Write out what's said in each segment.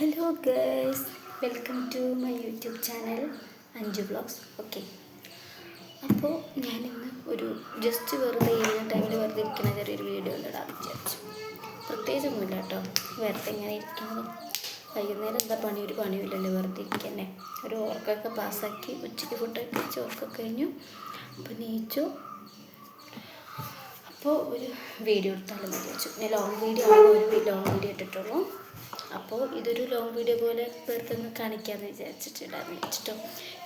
Hello girls, welcome to my YouTube channel Anju vlogs. Okay, അപ്പോൾ ഞാനിന്ന് ഒരു ജസ്റ്റ് വെറുതെ ഈവനിങ് ടൈമിൽ വെറുതെ ഇരിക്കുന്ന ചെറിയൊരു വീഡിയോ ഇടാമെന്ന് വിചാരിച്ചു. പ്രത്യേകിച്ചൊന്നുമില്ല കേട്ടോ, വെറുതെ ഇങ്ങനെ ഇരിക്കുന്നതും വൈകുന്നേരം എന്താ പണി, ഒരു പണിയില്ലല്ലോ, വെറുതെ ഇരിക്കന്നെ. ഒരു ഉറക്കമൊക്കെ പാസ്സാക്കി ഉച്ചയ്ക്ക് ഫുഡൊക്കെ കഴിച്ച് ഉറക്കമൊക്കെ കഴിഞ്ഞു. അപ്പോൾ നീച്ചു, അപ്പോൾ ഒരു വീഡിയോ എടുത്താലെന്ന് വിചാരിച്ചു. ഞാൻ ലോങ് വീഡിയോ ആണ്, ഒരു ലോങ് വീഡിയോ ഇട്ടിട്ടുള്ളൂ. അപ്പോൾ ഇതൊരു ലോങ് വീഡിയോ പോലെ പേർക്കൊന്ന് കാണിക്കാമെന്ന് വിചാരിച്ചിട്ടുണ്ടായിരുന്നു.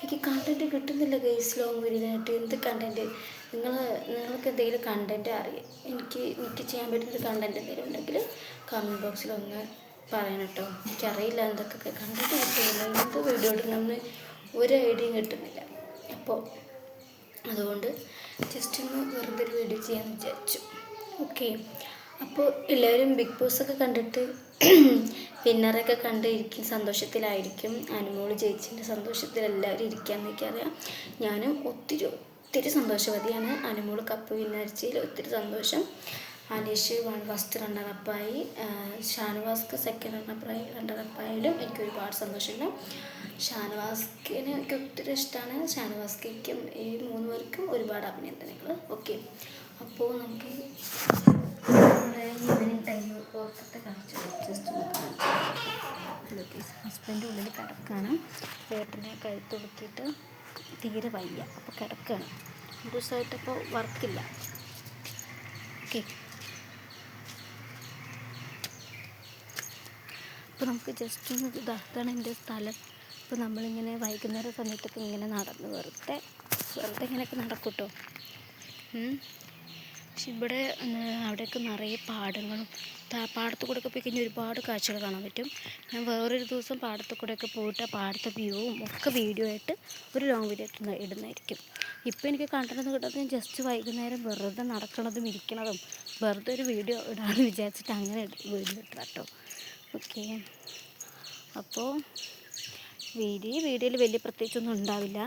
എനിക്ക് കണ്ടൻറ്റ് കിട്ടുന്നില്ല ഗൈസ്. ലോങ് വീഡിയോ ആയിട്ട് എന്ത് കണ്ടൻറ്റ്, നിങ്ങൾക്ക് എന്തെങ്കിലും കണ്ടൻറ്റ് അറിയാം, എനിക്ക് ചെയ്യാൻ പറ്റുന്നൊരു കണ്ടൻറ്റ് എന്തെങ്കിലും ഉണ്ടെങ്കിൽ കമൻറ്റ് ബോക്സിലൊന്ന് പറയണം കേട്ടോ. എനിക്കറിയില്ല എന്തൊക്കെ കണ്ടൻറ്റ് കിട്ടുന്നില്ല, എന്ത് വീഡിയോ ഇടണമെന്ന് ഒരു ഐഡിയയും കിട്ടുന്നില്ല. അപ്പോൾ അതുകൊണ്ട് ജസ്റ്റ് ഒന്ന് വെറുതെ ഒരു വീഡിയോ ചെയ്യാമെന്ന് വിചാരിച്ചു. ഓക്കെ, അപ്പോൾ എല്ലാവരും ബിഗ് ബോസൊക്കെ കണ്ടിട്ട് വിന്നറൊക്കെ കണ്ടിരിക്കും, സന്തോഷത്തിലായിരിക്കും. അനുമോള് ജയിച്ചിൻ്റെ സന്തോഷത്തിൽ എല്ലാവരും ഇരിക്കാമെന്ന് എനിക്കറിയാം. ഞാനും ഒത്തിരി സന്തോഷവതിയാണ്. അനുമോള് കപ്പ് വിന്നടിച്ചതിൽ ഒത്തിരി സന്തോഷം. അനീഷ് ഫസ്റ്റ് റണ്ണറപ്പായി, ഷാനവാസ്ക്ക് സെക്കൻഡ് റണ്ണറപ്പായാലും എനിക്ക് ഒരുപാട് സന്തോഷമുണ്ട്. ഷാനവാസ്കിനെ എനിക്ക് ഒത്തിരി ഇഷ്ടമാണ്. ഷാനവാസ്ക്കും ഈ 3 പേർക്കും ഒരുപാട് അഭിനന്ദനങ്ങൾ. ഓക്കെ, അപ്പോൾ നമുക്ക് ഈവനിങ് ടൈം പുറത്തെ കാണിച്ചു ജസ്റ്റ് ഒന്ന് കാണിച്ചു. ഹസ്ബൻഡ് ഉള്ളിൽ കിടക്കുകയാണ്. ഏട്ടനെ കഴുത്തൊടുക്കിയിട്ട് തീരെ വയ്യ, അപ്പോൾ കിടക്കുകയാണ്. ദിവസമായിട്ടിപ്പോൾ വർക്കില്ല. ഓക്കെ, അപ്പോൾ നമുക്ക് ജസ്റ്റ് ഒന്ന് ഇതാണ് എൻ്റെ സ്ഥലം. ഇപ്പോൾ നമ്മളിങ്ങനെ വൈകുന്നേര സമയത്തൊക്കെ ഇങ്ങനെ നടന്ന് വെറുതെ ഇങ്ങനെയൊക്കെ നടക്കും കേട്ടോ. പക്ഷെ ഇവിടെ അവിടെയൊക്കെ നിറയെ പാടങ്ങളും, പാടത്തു കൂടെയൊക്കെ പോയി കഴിഞ്ഞാൽ ഒരുപാട് കാഴ്ചകൾ കാണാൻ പറ്റും. ഞാൻ വേറൊരു ദിവസം പാടത്തു കൂടെയൊക്കെ പോയിട്ട് ആ പാടത്തെ വ്യൂവും ഒക്കെ വീഡിയോ ആയിട്ട് ഒരു ലോങ് വീഡിയോ ഇടുന്നതായിരിക്കും. ഇപ്പോൾ എനിക്ക് കണ്ടത് കിട്ടുന്നത് ഞാൻ ജസ്റ്റ് വൈകുന്നേരം വെറുതെ നടക്കണതും ഇരിക്കണതും വെറുതെ ഒരു വീഡിയോ ഇടാമെന്ന് വിചാരിച്ചിട്ട് അങ്ങനെ വീഡിയോ ഇട്ട കേട്ടോ. ഓക്കെ, അപ്പോൾ വീഡിയോയിൽ വലിയ പ്രത്യേകിച്ചൊന്നും ഉണ്ടാവില്ല,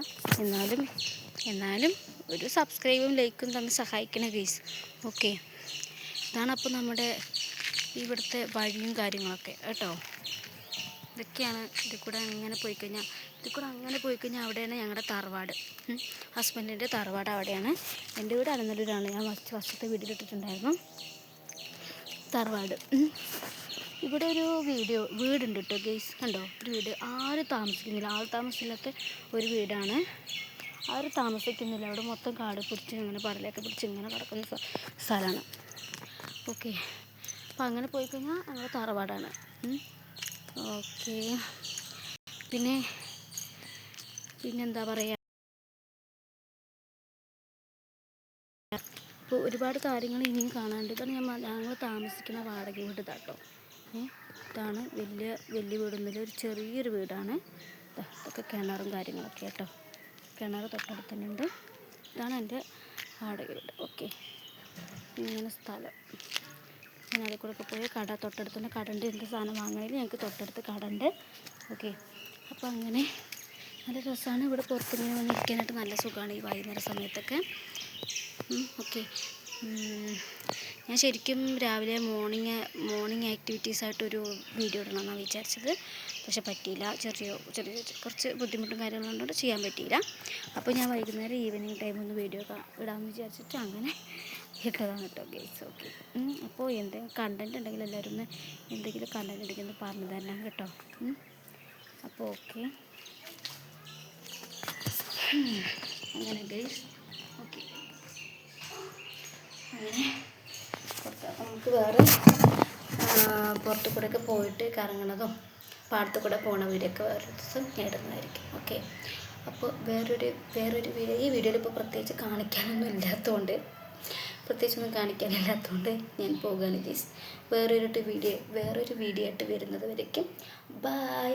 എന്നാലും ഒരു സബ്സ്ക്രൈബും ലൈക്കും തന്ന് സഹായിക്കണ ഗൈസ്. ഓക്കെ, ഇതാണ് അപ്പോൾ നമ്മുടെ ഇവിടുത്തെ വഴിയും കാര്യങ്ങളൊക്കെ കേട്ടോ. ഇതൊക്കെയാണ്. ഇതിൽ കൂടെ അങ്ങനെ പോയി കഴിഞ്ഞാൽ അവിടെയാണ് ഞങ്ങളുടെ തറവാട്. ഹസ്ബൻഡിൻ്റെ തറവാട് അവിടെയാണ്. എൻ്റെ വീട് അലനല്ലൂരാണ്. ഞാൻ വർഷത്തെ വീട്ടിലിട്ടിട്ടുണ്ടായിരുന്നു തറവാട്. ഇവിടെ ഒരു വീടുണ്ട് കേട്ടോ ഗൈസ്, കണ്ടോ, ഒരു വീട്. ആരും താമസിക്കുന്നില്ല, ആൾ താമസമില്ലാത്ത ഒരു വീടാണ്. ആരും താമസിക്കുന്നില്ല. അവിടെ മൊത്തം കാട് പിടിച്ച് ഇങ്ങനെ പറലൊക്കെ പിടിച്ച് ഇങ്ങനെ കിടക്കുന്ന സ്ഥലമാണ്. ഓക്കെ, അപ്പോൾ അങ്ങനെ പോയി കഴിഞ്ഞാൽ ഞങ്ങൾ തറവാടാണ്. ഓക്കെ, പിന്നെന്താ പറയുക, ഇപ്പോൾ ഒരുപാട് കാര്യങ്ങൾ ഇനിയും കാണാനുണ്ട്. ഇതാണ് ഞങ്ങൾ താമസിക്കുന്ന വാടക വീട് കേട്ടോ. ഇതാണ് വലിയ വീടൊന്നുമില്ല, ഒരു ചെറിയൊരു വീടാണ്. ഇതൊക്കെ കിണറും കാര്യങ്ങളൊക്കെ കേട്ടോ. കിണർ തൊട്ടടുത്ത് തന്നെ ഉണ്ട്. ഇതാണ് എൻ്റെ വാടക വീട്. ഓക്കെ, ഇങ്ങനെ സ്ഥലം. ഞാൻ അതിൽ കൂടെ ഒക്കെ പോയി കട തൊട്ടടുത്ത് തന്നെ കടണ്ട്. എന്ത് സാധനം വാങ്ങണമെങ്കിൽ ഞങ്ങൾക്ക് തൊട്ടടുത്ത് കടണ്ട്. ഓക്കെ, അപ്പോൾ അങ്ങനെ നല്ല രസമാണ്. ഇവിടെ പുറത്തിങ്ങനെ വന്നിരിക്കാനായിട്ട് നല്ല സുഖമാണ് ഈ വൈകുന്നേര സമയത്തൊക്കെ. ഓക്കെ, ഞാൻ ശരിക്കും രാവിലെ മോർണിംഗ് ആക്ടിവിറ്റീസായിട്ടൊരു വീഡിയോ ഇടണമെന്നാണ് വിചാരിച്ചത്. പക്ഷെ പറ്റിയില്ല, ചെറിയ കുറച്ച് ബുദ്ധിമുട്ടും കാര്യങ്ങളുകൊണ്ട് ചെയ്യാൻ പറ്റിയില്ല. അപ്പോൾ ഞാൻ വൈകുന്നേരം ഈവനിങ് ടൈം ഒന്ന് വീഡിയോ ഇടാമെന്ന് വിചാരിച്ചിട്ട് അങ്ങനെ ഇട്ടതാണ് കേട്ടോ ഗൈസ്. ഓക്കെ, അപ്പോൾ എന്തെങ്കിലും കണ്ടൻറ്റ് ഉണ്ടെങ്കിൽ എല്ലാവരും ഒന്ന് എന്തെങ്കിലും കണ്ടൻറ്റ് ഉണ്ടെങ്കിൽ ഒന്ന് പറഞ്ഞു തരണം കേട്ടോ. അപ്പോൾ ഓക്കെ, അങ്ങനെ ഗൈസ്. ഓക്കെ, അങ്ങനെ നമുക്ക് വേറെ പുറത്തു കൂടെയൊക്കെ പോയിട്ട് കറങ്ങണതും പാടത്തു കൂടെ പോണ വീഡിയോയൊക്കെ വേറൊരു ദിവസം ഇടുന്നതായിരിക്കും. ഓക്കെ, അപ്പോൾ വേറൊരു വീഡിയോ, ഈ വീഡിയോയിൽ ഇപ്പോൾ പ്രത്യേകിച്ചൊന്നും കാണിക്കാനില്ലാത്തതുകൊണ്ട് ഞാൻ പോകുകയാണ് ഗൈസ്. വേറൊരു വീഡിയോ ആയിട്ട് വരുന്നത് വരയ്ക്കും. ബൈ.